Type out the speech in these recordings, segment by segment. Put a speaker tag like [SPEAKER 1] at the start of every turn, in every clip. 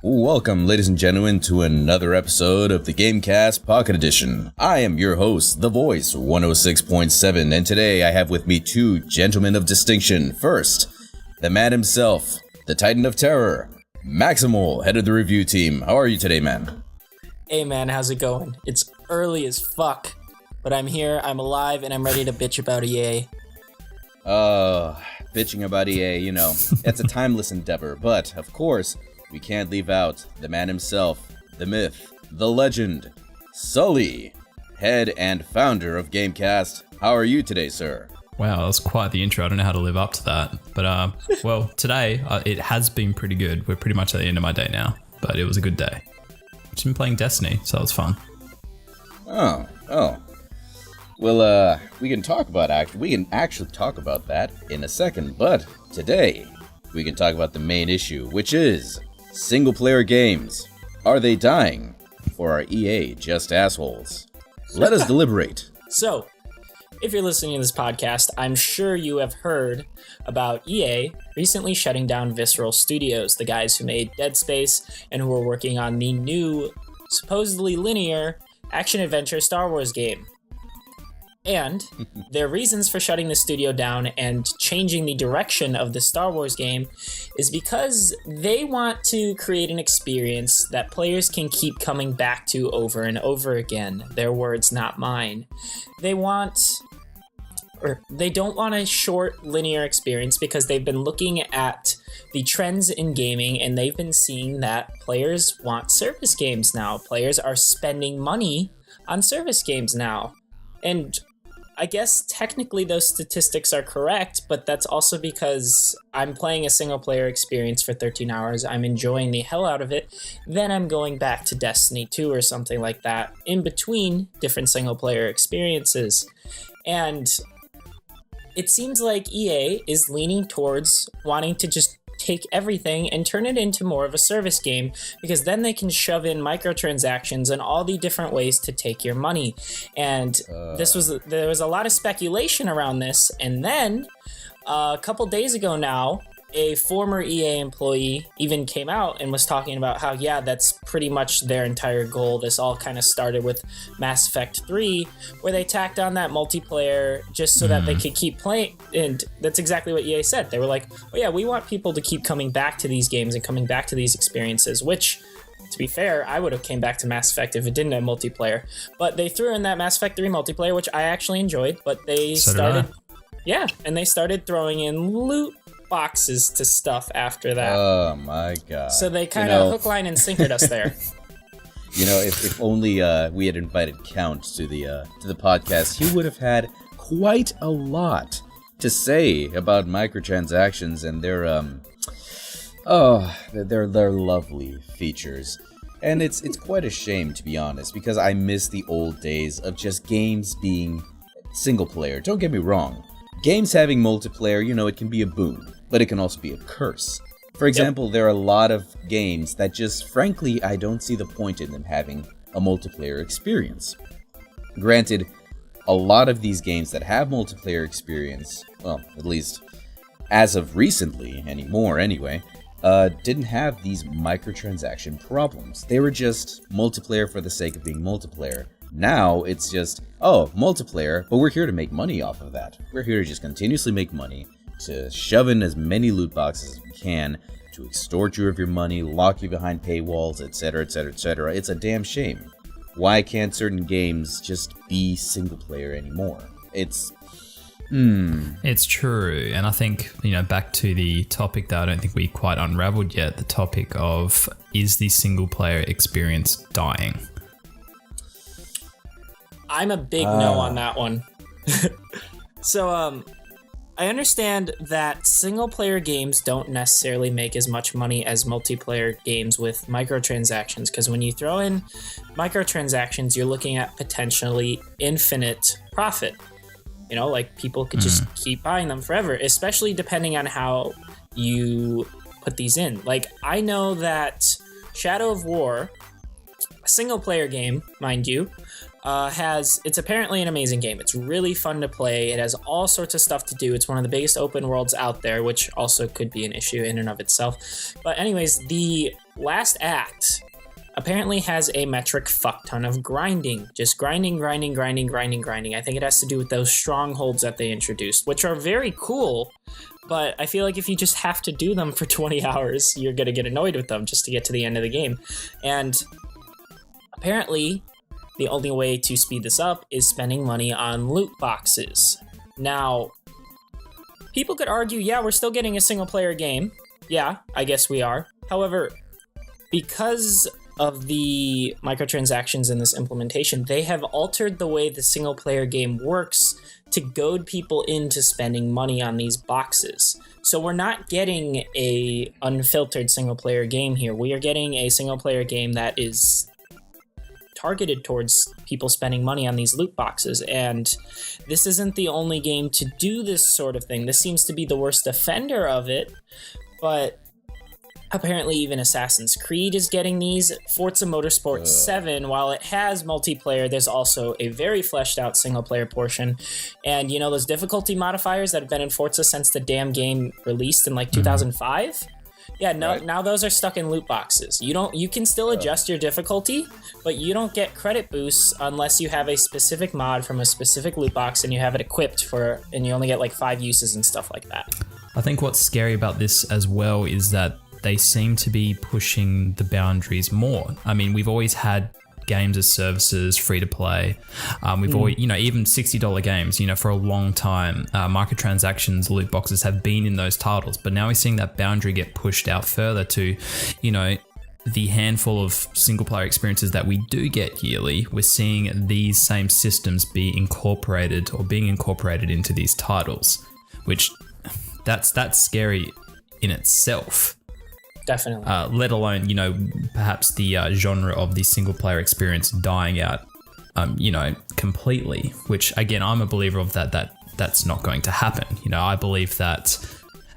[SPEAKER 1] Welcome, ladies and gentlemen, to another episode of the GameCast Pocket Edition. I am your host, The Voice 106.7, and today I have with me two gentlemen of distinction. First, the man himself, the Titan of Terror, Maximal, head of the review team. How are you today, man?
[SPEAKER 2] Hey, man, how's it going? It's early as fuck, but I'm here, I'm alive, and I'm ready to bitch about EA.
[SPEAKER 1] Bitching about EA, that's a timeless endeavor, but, of course, we can't leave out the man himself, the myth, the legend, Sully, head and founder of GameCast. How are you today, sir?
[SPEAKER 3] Wow, that was quite the intro. I don't know how to live up to that. But, well, today it has been pretty good. We're pretty much at the end of my day now, but it was a good day. I've just been playing Destiny, so it was fun.
[SPEAKER 1] Oh. Well, we can actually talk about that in a second, but today we can talk about the main issue, which is single-player games. Are they dying? Or are EA just assholes? Let us deliberate.
[SPEAKER 2] So, if you're listening to this podcast, I'm sure you have heard about EA recently shutting down Visceral Studios, the guys who made Dead Space and who are working on the new, supposedly linear, action-adventure Star Wars game. And their reasons for shutting the studio down and changing the direction of the Star Wars game is because they want to create an experience that players can keep coming back to over and over again. Their words, not mine. They don't want a short linear experience because they've been looking at the trends in gaming and they've been seeing that players want service games now. Players are spending money on service games now. And I guess technically those statistics are correct, but that's also because I'm playing a single-player experience for 13 hours, I'm enjoying the hell out of it, then I'm going back to Destiny 2 or something like that, in between different single-player experiences. And it seems like EA is leaning towards wanting to just take everything and turn it into more of a service game, because then they can shove in microtransactions and all the different ways to take your money. And there was a lot of speculation around this, and then a couple days ago now, a former EA employee even came out and was talking about how, yeah, that's pretty much their entire goal. This all kind of started with Mass Effect 3, where they tacked on that multiplayer just so that they could keep playing. And that's exactly what EA said. They were like, oh yeah, we want people to keep coming back to these games and coming back to these experiences, which, to be fair, I would have came back to Mass Effect if it didn't have multiplayer. But they threw in that Mass Effect 3 multiplayer, which I actually enjoyed, but they started throwing in loot boxes to stuff after that.
[SPEAKER 1] Oh my god.
[SPEAKER 2] So they kind of hook, line, and sinkered us there.
[SPEAKER 1] If only we had invited Count to the podcast, he would have had quite a lot to say about microtransactions and their lovely features. And it's quite a shame, to be honest, because I miss the old days of just games being single player. Don't get me wrong. Games having multiplayer, it can be a boon, but it can also be a curse. For example, There are a lot of games that just, frankly, I don't see the point in them having a multiplayer experience. Granted, a lot of these games that have multiplayer experience, well, at least as of recently, anymore anyway, didn't have these microtransaction problems. They were just multiplayer for the sake of being multiplayer. Now it's just, multiplayer, but we're here to make money off of that. We're here to just continuously make money, to shove in as many loot boxes as we can, to extort you of your money, lock you behind paywalls, etc., etc., etc. It's a damn shame. Why can't certain games just be single player anymore? It's
[SPEAKER 3] true. And I think, back to the topic that I don't think we quite unraveled yet, the topic of, is the single player experience dying?
[SPEAKER 2] I'm a big no on that one. So, I understand that single-player games don't necessarily make as much money as multiplayer games with microtransactions, because when you throw in microtransactions, you're looking at potentially infinite profit. Like people could just keep buying them forever, especially depending on how you put these in. Like, I know that Shadow of War, a single-player game, mind you, it's apparently an amazing game. It's really fun to play. It has all sorts of stuff to do. It's one of the biggest open worlds out there, which also could be an issue in and of itself. But anyways, the last act apparently has a metric fuck ton of grinding. Just grinding. I think it has to do with those strongholds that they introduced, which are very cool. But I feel like if you just have to do them for 20 hours, you're going to get annoyed with them just to get to the end of the game. And apparently, the only way to speed this up is spending money on loot boxes. Now, people could argue, yeah, we're still getting a single-player game. Yeah, I guess we are. However, because of the microtransactions in this implementation, they have altered the way the single-player game works to goad people into spending money on these boxes. So we're not getting a unfiltered single-player game here. We are getting a single-player game that is targeted towards people spending money on these loot boxes, and this isn't the only game to do this sort of thing. This seems to be the worst offender of it, but apparently even Assassin's Creed is getting these. Forza Motorsport 7, while it has multiplayer, there's also a very fleshed out single player portion, and you know those difficulty modifiers that have been in Forza since the damn game released in like 2005? Yeah, now those are stuck in loot boxes. You can still adjust your difficulty, but you don't get credit boosts unless you have a specific mod from a specific loot box and you have it equipped and you only get like 5 uses and stuff like that.
[SPEAKER 3] I think what's scary about this as well is that they seem to be pushing the boundaries more. I mean, we've always had games as services, free to play. We've always, even $60 games, for a long time, microtransactions, loot boxes have been in those titles. But now we're seeing that boundary get pushed out further to, the handful of single player experiences that we do get yearly. We're seeing these same systems being incorporated into these titles, which that's scary in itself.
[SPEAKER 2] Definitely.
[SPEAKER 3] Let alone, perhaps the genre of the single player experience dying out, completely, which again, I'm a believer of that's not going to happen. I believe that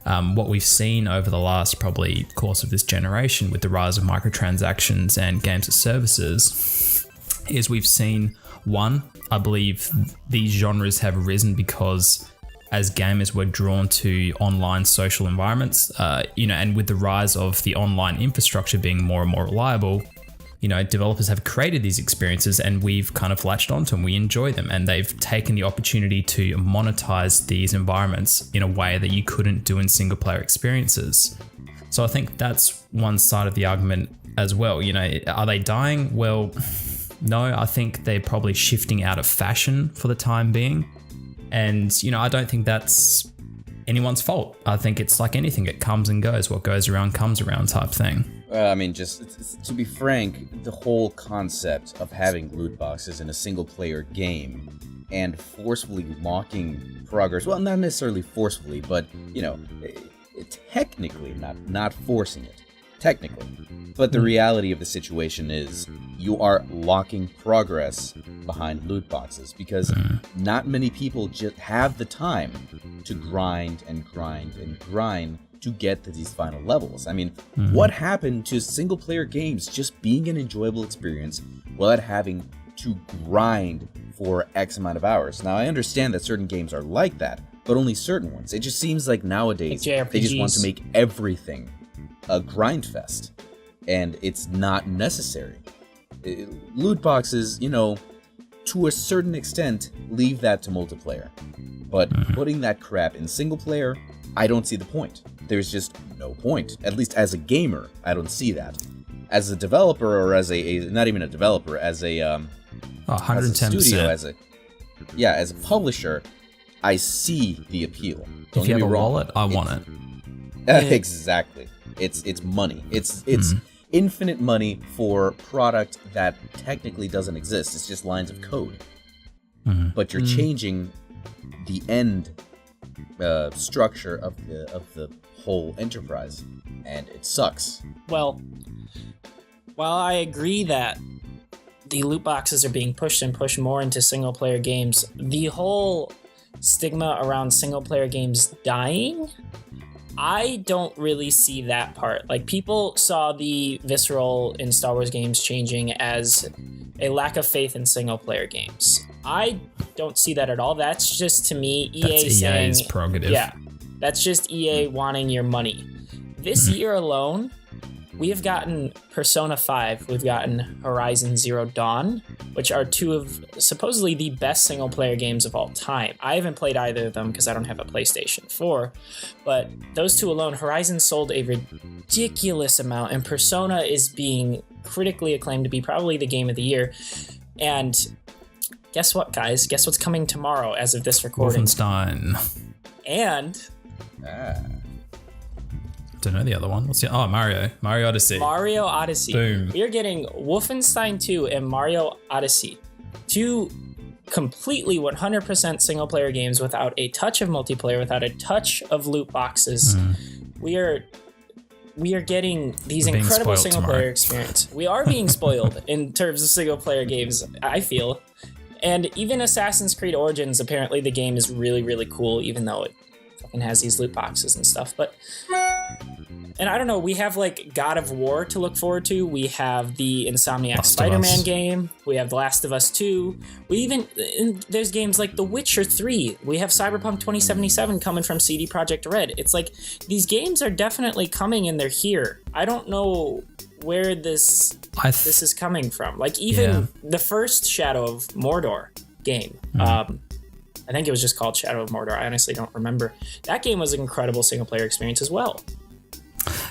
[SPEAKER 3] what we've seen over the last probably course of this generation with the rise of microtransactions and games as services is we've seen, one, I believe these genres have risen because as gamers were drawn to online social environments, and with the rise of the online infrastructure being more and more reliable, developers have created these experiences and we've kind of latched onto them. We enjoy them and they've taken the opportunity to monetize these environments in a way that you couldn't do in single player experiences. So I think that's one side of the argument as well. Are they dying? Well, no, I think they're probably shifting out of fashion for the time being. And, I don't think that's anyone's fault. I think it's like anything. It comes and goes. What goes around comes around type thing.
[SPEAKER 1] Just to be frank, the whole concept of having loot boxes in a single-player game and forcefully locking progress, well, not necessarily forcefully, but, technically, not forcing it. Technically. But the reality of the situation is you are locking progress behind loot boxes because not many people just have the time to grind to get to these final levels. I mean, what happened to single player games just being an enjoyable experience without having to grind for X amount of hours? Now, I understand that certain games are like that, but only certain ones. It just seems like nowadays they just want to make everything a grind fest, and it's not necessary. Loot boxes, to a certain extent, leave that to multiplayer. But putting that crap in single player, I don't see the point. There's just no point. At least as a gamer, I don't see that. As a developer, or as not even a developer, as a
[SPEAKER 3] 110%.
[SPEAKER 1] As a studio, as a publisher, I see the appeal. Don't
[SPEAKER 3] if you
[SPEAKER 1] get
[SPEAKER 3] have
[SPEAKER 1] me
[SPEAKER 3] a
[SPEAKER 1] wrong.
[SPEAKER 3] wallet, I want it.
[SPEAKER 1] Exactly. It's money. It's infinite money for product that technically doesn't exist. It's just lines of code. But you're changing the end structure of the whole enterprise, and it sucks.
[SPEAKER 2] Well, while I agree that the loot boxes are being pushed more into single player games, the whole stigma around single player games dying I don't really see that part. Like, people saw the visceral in Star Wars games changing as a lack of faith in single-player games. I don't see that at all. That's just, to me,
[SPEAKER 3] That's EA's prerogative.
[SPEAKER 2] Yeah, that's just EA wanting your money. This year alone, we have gotten Persona 5, we've gotten Horizon Zero Dawn, which are two of supposedly the best single-player games of all time. I haven't played either of them because I don't have a PlayStation 4, but those two alone, Horizon sold a ridiculous amount, and Persona is being critically acclaimed to be probably the game of the year. And guess what, guys? Guess what's coming tomorrow as of this recording?
[SPEAKER 3] Wolfenstein.
[SPEAKER 2] And...
[SPEAKER 3] Don't know the other one. What's the Mario Odyssey.
[SPEAKER 2] Mario Odyssey.
[SPEAKER 3] Boom.
[SPEAKER 2] We are getting Wolfenstein 2 and Mario Odyssey. Two completely 100% single player games without a touch of multiplayer, without a touch of loot boxes. We are getting these incredible single player experience. We are being spoiled in terms of single player games, I feel. And even Assassin's Creed Origins, apparently the game is really, really cool, even though it fucking has these loot boxes and stuff. But and I don't know, we have like God of War to look forward to. We have the Insomniac Spider-Man game. We have The Last of Us 2. There's games like The Witcher 3. We have Cyberpunk 2077 coming from CD Projekt Red. It's like these games are definitely coming and they're here. I don't know where this is coming from. Like even the first Shadow of Mordor game. I think it was just called Shadow of Mordor. I honestly don't remember. That game was an incredible single player experience as well.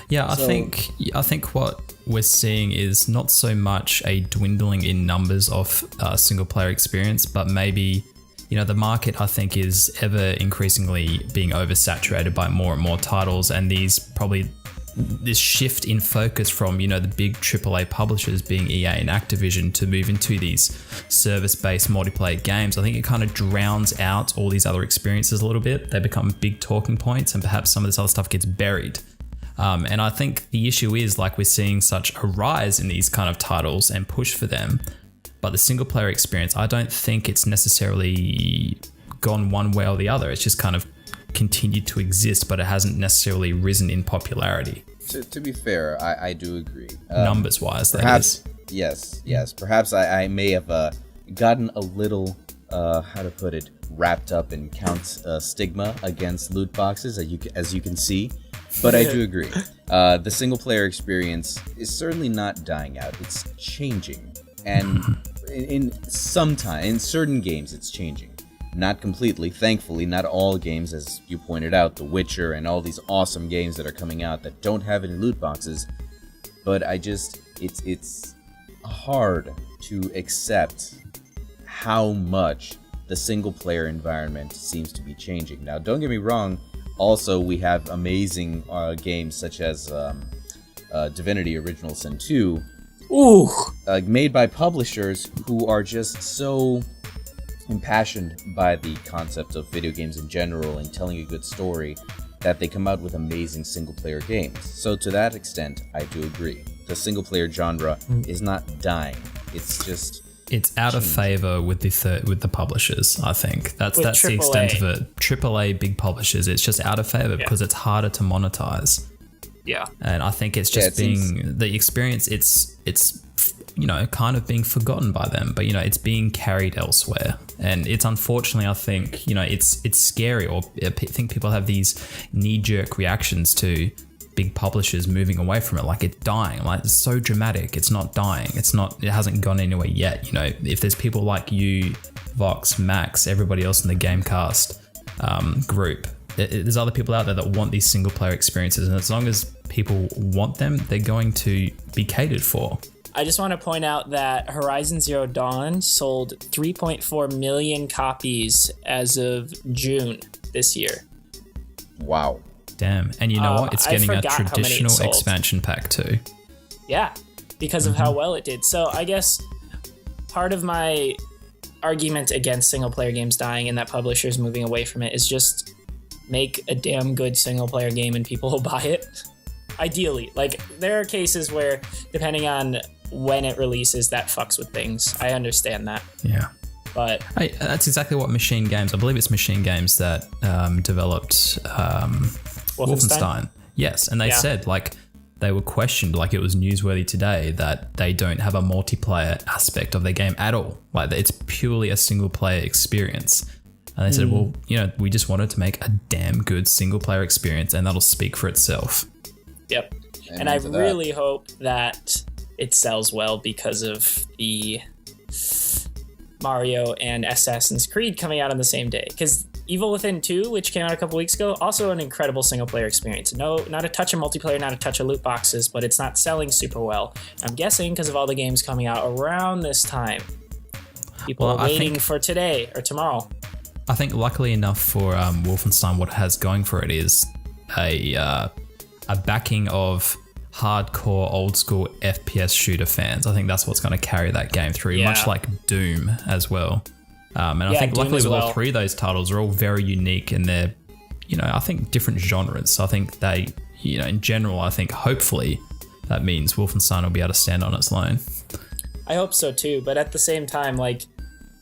[SPEAKER 3] Yeah, I think what we're seeing is not so much a dwindling in numbers of single player experience, but maybe, the market, I think, is ever increasingly being oversaturated by more and more titles, and this shift in focus from, the big AAA publishers being EA and Activision to move into these service-based multiplayer games. I think it kind of drowns out all these other experiences a little bit. They become big talking points, and perhaps some of this other stuff gets buried. And I think the issue is, like, we're seeing such a rise in these kind of titles and push for them, but the single player experience, I don't think it's necessarily gone one way or the other. It's just kind of continued to exist, but it hasn't necessarily risen in popularity.
[SPEAKER 1] To be fair, I do agree.
[SPEAKER 3] Numbers wise,
[SPEAKER 1] perhaps, yes. Perhaps I may have gotten a little, wrapped up in Count's stigma against loot boxes, as you can see. But I do agree. The single player experience is certainly not dying out. It's changing. And in certain games, it's changing. Not completely, thankfully, not all games, as you pointed out, The Witcher and all these awesome games that are coming out that don't have any loot boxes. But it's hard to accept how much the single player environment seems to be changing. Now, don't get me wrong, also we have amazing games such as Divinity Original Sin 2, made by publishers who are just so impassioned by the concept of video games in general and telling a good story that they come out with amazing single-player games. So to that extent, I do agree. The single-player genre is not dying. It's
[SPEAKER 3] out of favor with the publishers. I think that's the extent of it. AAA big publishers, it's just out of favor because it's harder to monetize.
[SPEAKER 2] Yeah,
[SPEAKER 3] and I think it's just the experience. It's kind of being forgotten by them, but it's being carried elsewhere, and it's unfortunately, I think, it's scary, or I think people have these knee-jerk reactions to big publishers moving away from it, like it's dying, like it's so dramatic. It's not dying. It hasn't gone anywhere yet. If there's people like you, Vox, Max, everybody else in the GameCast group, there's other people out there that want these single player experiences, and as long as people want them, they're going to be catered for.
[SPEAKER 2] I just want to point out that Horizon Zero Dawn sold 3.4 million copies as of June this year.
[SPEAKER 1] Wow.
[SPEAKER 3] Damn. And you know what? It's getting a traditional expansion pack too.
[SPEAKER 2] Yeah, because of how well it did. So I guess part of my argument against single player games dying and that publishers moving away from it is just make a damn good single player game and people will buy it. Ideally. Like, there are cases where, depending on when it releases, that fucks with things. I understand that.
[SPEAKER 3] Yeah.
[SPEAKER 2] But
[SPEAKER 3] that's exactly what Machine Games, I believe it's Machine Games that developed Wolfenstein. Yes, and they said, like, they were questioned, like it was newsworthy today, that they don't have a multiplayer aspect of their game at all. Like, it's purely a single-player experience. And they said, well, you know, we just wanted to make a damn good single-player experience, and that'll speak for itself.
[SPEAKER 2] Yep. And I really hope that it sells well because of the Mario and Assassin's Creed coming out on the same day. Because Evil Within 2, which came out a couple weeks ago, also an incredible single-player experience. No, not a touch of multiplayer, not a touch of loot boxes, but it's not selling super well. I'm guessing because of all the games coming out around this time. People are waiting for today or tomorrow.
[SPEAKER 3] I think luckily enough for Wolfenstein, what it has going for it is a backing of hardcore old-school FPS shooter fans. I think that's what's going to carry that game through, much like Doom as well. And I think luckily with all three of those titles are all very unique in their, you know, I think different genres. So I think they, you know, in general, I think hopefully that means Wolfenstein will be able to stand on its own.
[SPEAKER 2] I hope so too, but at the same time, like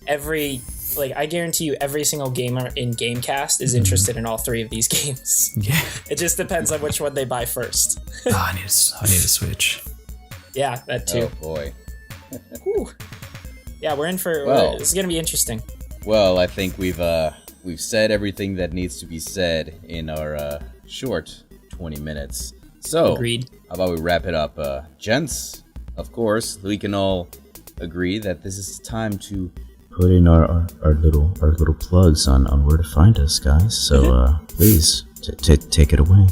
[SPEAKER 2] I guarantee you every single gamer in GameCast is interested in all three of these games.
[SPEAKER 3] Yeah.
[SPEAKER 2] It just depends on which one they buy first.
[SPEAKER 3] I need a Switch.
[SPEAKER 2] Yeah, that too.
[SPEAKER 1] Oh boy.
[SPEAKER 2] Yeah, we're in for. This is gonna be interesting.
[SPEAKER 1] Well, I think we've said everything that needs to be said in our short 20 minutes. So,
[SPEAKER 2] agreed.
[SPEAKER 1] How about we wrap it up, gents? Of course, we can all agree that this is the time to put in our little plugs on where to find us, guys. So please take it away.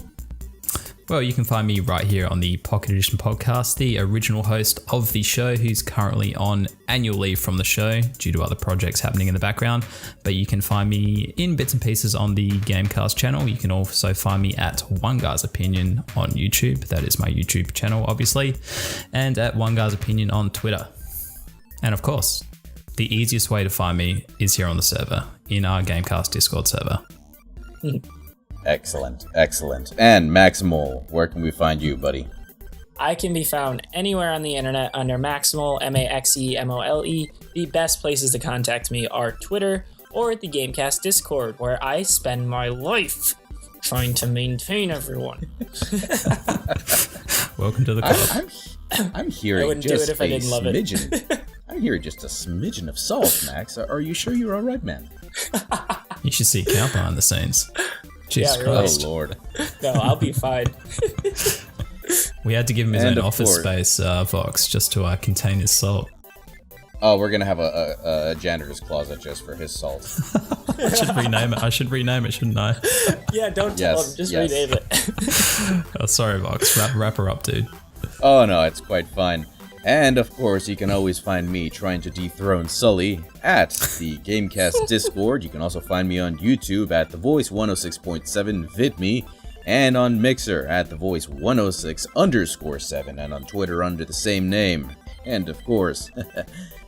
[SPEAKER 3] Well, you can find me right here on the Pocket Edition podcast, the original host of the show, who's currently on annual leave from the show due to other projects happening in the background. But you can find me in bits and pieces on the GameCast channel. You can also find me at One Guy's Opinion on YouTube. That is my YouTube channel, obviously. And at One Guy's Opinion on Twitter. And of course, the easiest way to find me is here on the server, in our GameCast Discord server.
[SPEAKER 1] Excellent. And Maximal, where can we find you, buddy?
[SPEAKER 2] I can be found anywhere on the internet under Maximal, Maxemole. The best places to contact me are Twitter or the GameCast Discord, where I spend my life trying to maintain everyone.
[SPEAKER 3] Welcome to the club.
[SPEAKER 1] I'm hearing
[SPEAKER 2] I wouldn't do it if I didn't love it.
[SPEAKER 1] I'm hearing just a smidgen of salt, Max. Are you sure you're all right, man?
[SPEAKER 3] You should see Cal behind the scenes. Jesus Christ.
[SPEAKER 1] Oh, Lord.
[SPEAKER 2] No, I'll be fine.
[SPEAKER 3] We had to give him his own office space, Vox, just to contain his salt.
[SPEAKER 1] Oh, we're going to have a janitor's closet just for his salt.
[SPEAKER 3] I should rename it, shouldn't I?
[SPEAKER 2] Yeah, don't tell him. Just rename it.
[SPEAKER 3] Oh, sorry, Vox. Wrap her up, dude.
[SPEAKER 1] Oh, no, it's quite fine. And, of course, you can always find me trying to dethrone Sully at the GameCast Discord. You can also find me on YouTube at The Voice 106.7 VidMe, and on Mixer at The Voice 106_7, and on Twitter under the same name. And, of course,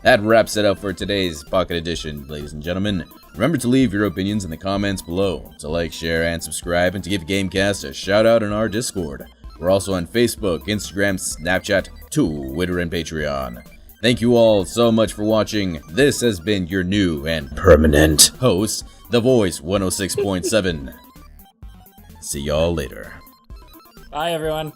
[SPEAKER 1] that wraps it up for today's Pocket Edition, ladies and gentlemen. Remember to leave your opinions in the comments below, to like, share, and subscribe, and to give GameCast a shout-out in our Discord. We're also on Facebook, Instagram, Snapchat, Twitter, and Patreon. Thank you all so much for watching. This has been your new and permanent host, The Voice 106.7. See y'all later.
[SPEAKER 2] Bye, everyone.